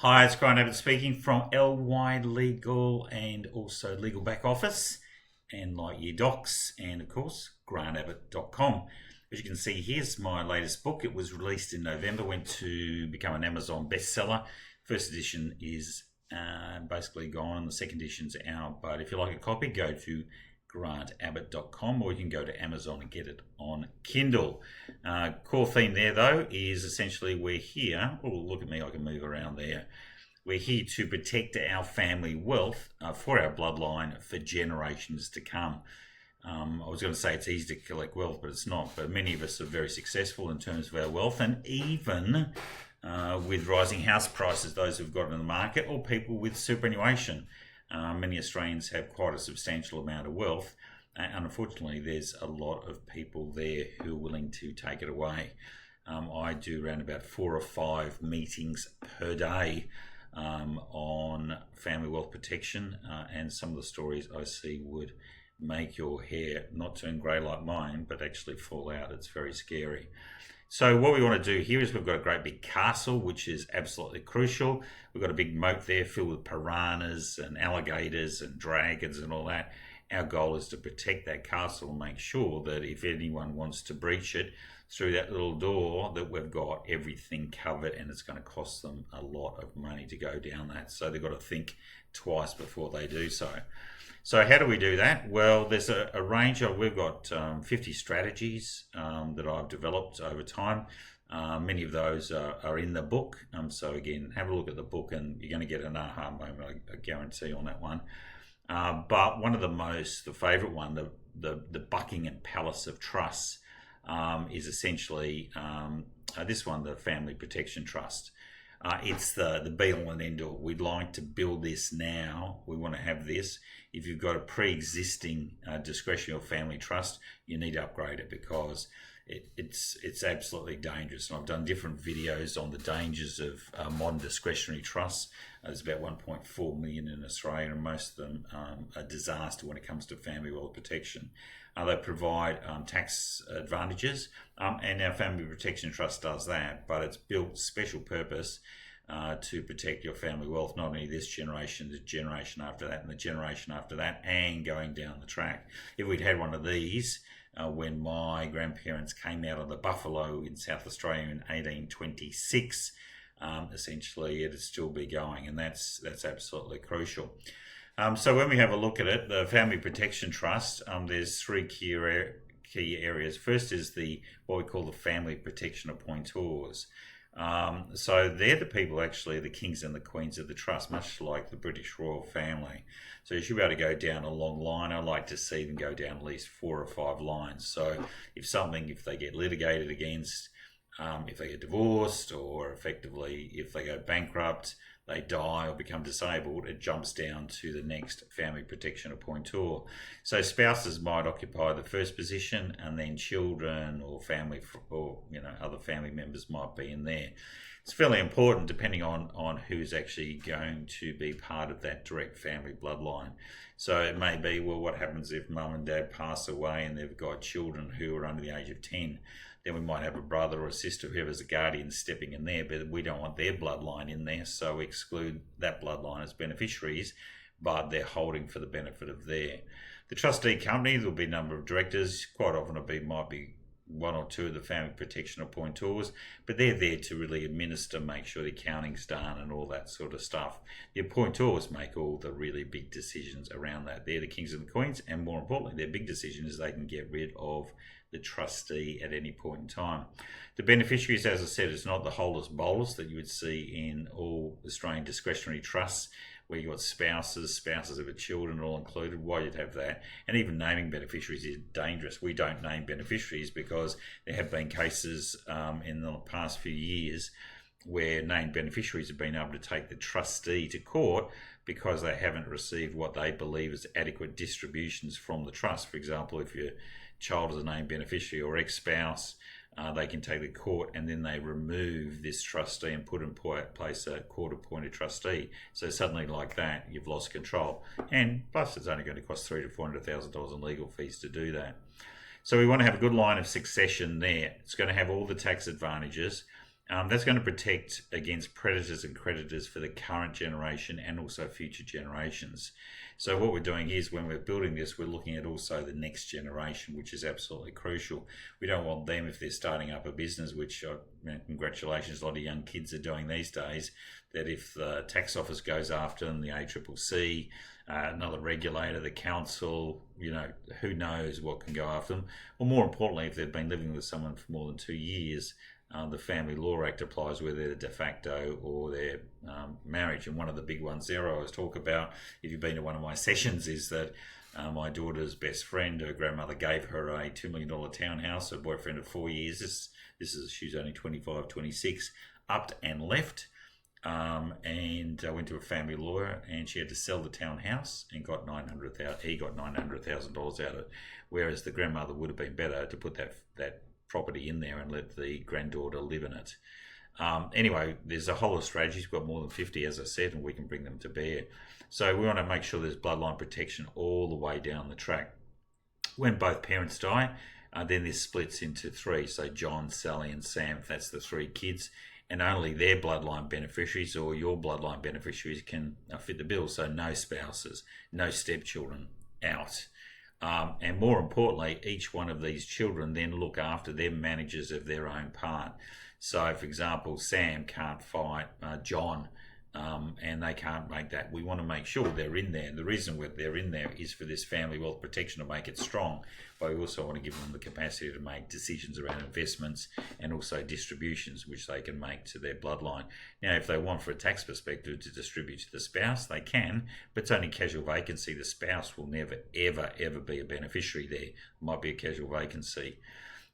Hi, it's Grant Abbott speaking from LY Legal and also Legal Back Office and Lightyear Docs and of course grantabbott.com. As you can see, here's my latest book. It was released in November, went to become an Amazon bestseller. First edition is basically gone and the second edition's out, but if you like a copy, go to grantabbott.com or you can go to Amazon and get it on Kindle. Core theme there though is essentially we're here, oh look at me, I can move around there. We're here to protect our family wealth for our bloodline for generations to come. I was going to say it's easy to collect wealth, but it's not. But many of us are very successful in terms of our wealth, and even with rising house prices, those who've got it in the market, or people with superannuation. Many Australians have quite a substantial amount of wealth, and unfortunately there's a lot of people there who are willing to take it away. I do around about 4 or 5 meetings per day on family wealth protection, and some of the stories I see would make your hair not turn grey like mine, but actually fall out. It's very scary. So what we want to do here is we've got a great big castle, which is absolutely crucial. We've got a big moat there filled with piranhas and alligators and dragons and all that. Our goal is to protect that castle and make sure that if anyone wants to breach it through that little door, that we've got everything covered, and it's going to cost them a lot of money to go down that. So they've got to think twice before they do so. So how do we do that? Well, there's a range of, we've got 50 strategies that I've developed over time. Many of those are in the book. So again, have a look at the book and you're going to get an aha moment, I guarantee on that one. But one of the favourite one, the Buckingham Palace of Trusts, is essentially this one, the Family Protection Trust. It's the be-all and end-all. We'd like to build this now. We want to have this. If you've got a pre-existing discretionary or family trust, you need to upgrade it because it's absolutely dangerous. And I've done different videos on the dangers of modern discretionary trusts. There's about 1.4 million in Australia, and most of them are a disaster when it comes to family wealth protection. They provide tax advantages, and our Family Protection Trust does that, but it's built special purpose to protect your family wealth, not only this generation, the generation after that, and the generation after that, and going down the track. If we'd had one of these when my grandparents came out of the buffalo in South Australia in 1826, essentially it'd still be going, and that's absolutely crucial. So when we have a look at it, the Family Protection Trust, there's 3 key areas. First is what we call the Family Protection Appointors. So they're the people, actually, the kings and the queens of the trust, much like the British royal family. So you should be able to go down a long line. I like to see them go down at least 4 or 5 lines. So if they get litigated against, if they get divorced, or effectively if they go bankrupt, they die or become disabled, it jumps down to the next Family Protection Appointor. So spouses might occupy the first position, and then children or family or other family members might be in there. It's fairly important depending on who's actually going to be part of that direct family bloodline. So it may be, well, what happens if mum and dad pass away and they've got children who are under the age of 10? Then we might have a brother or a sister, whoever's a guardian, stepping in there, but we don't want their bloodline in there, so we exclude that bloodline as beneficiaries, but they're holding for the benefit of The trustee company, there'll be a number of directors. Quite often might be 1 or 2 of the Family Protection Appointors, but they're there to really administer, make sure the accounting's done and all that sort of stuff. The appointors make all the really big decisions around that. They're the kings and the queens, and more importantly, their big decision is they can get rid of the trustee at any point in time. The beneficiaries, as I said, is not the holders bolus that you would see in all Australian discretionary trusts, where you've got spouses of the children all included. Why you'd have that? And even naming beneficiaries is dangerous. We don't name beneficiaries because there have been cases in the past few years where named beneficiaries have been able to take the trustee to court because they haven't received what they believe is adequate distributions from the trust. For example, if your child is a named beneficiary or ex-spouse, they can take the court and then they remove this trustee and put in place a court-appointed trustee. So suddenly, like that, you've lost control. And plus, it's only going to cost $300,000 to $400,000 in legal fees to do that. So we want to have a good line of succession there. It's going to have all the tax advantages. That's going to protect against predators and creditors for the current generation and also future generations. So what we're doing is, when we're building this, we're looking at also the next generation, which is absolutely crucial. We don't want them, if they're starting up a business, which congratulations, a lot of young kids are doing these days, that if the tax office goes after them, the ACCC, another regulator, the council, who knows what can go after them. Or more importantly, if they've been living with someone for more than 2 years, the Family Law Act applies, whether they're de facto or their marriage. And one of the big ones there I always talk about, if you've been to one of my sessions, is that my daughter's best friend, her grandmother gave her a $2 million townhouse, her boyfriend of 4 years. She's only 25, 26, upped and left. And I went to a family lawyer, and she had to sell the townhouse and got $900,000. He got $900,000 out of it, whereas the grandmother would have been better to put that property in there and let the granddaughter live in it. Anyway, there's a whole of strategies. We've got more than 50, as I said, and we can bring them to bear. So we want to make sure there's bloodline protection all the way down the track. When both parents die, then this splits into 3. So John, Sally, and Sam, if that's the 3 kids, and only their bloodline beneficiaries or your bloodline beneficiaries can fit the bill. So no spouses, no stepchildren, out. And more importantly, each one of these children then look after their managers of their own part. So, for example, Sam can't fight John, and they can't make that. We want to make sure they're in there. The reason they're in there is for this family wealth protection to make it strong, but we also want to give them the capacity to make decisions around investments and also distributions, which they can make to their bloodline. Now, if they want, for a tax perspective, to distribute to the spouse, they can, but it's only casual vacancy. The spouse will never, ever, ever be a beneficiary there. It might be a casual vacancy.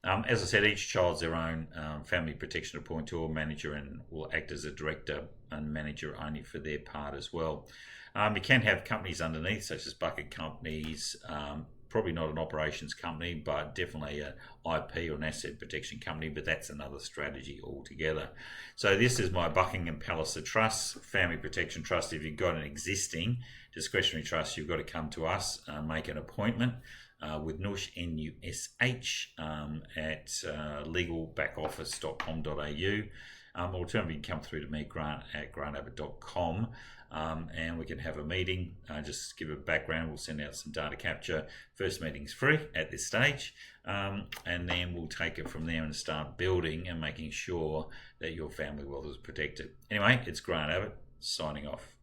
As I said, each child's their own family protection appointor, manager, and will act as a director and manager only for their part as well. You can have companies underneath, such as bucket companies, probably not an operations company, but definitely an IP or an asset protection company, but that's another strategy altogether. So this is my Buckingham Palace Trust, Family Protection Trust. If you've got an existing discretionary trust, you've got to come to us, make an appointment with Nush, N-U-S-H, at legalbackoffice.com.au. Alternatively, you can come through to me, Grant, at grantabbott.com, and we can have a meeting. Just give a background. We'll send out some data capture. First meeting's free at this stage, and then we'll take it from there and start building and making sure that your family wealth is protected. Anyway, it's Grant Abbott, signing off.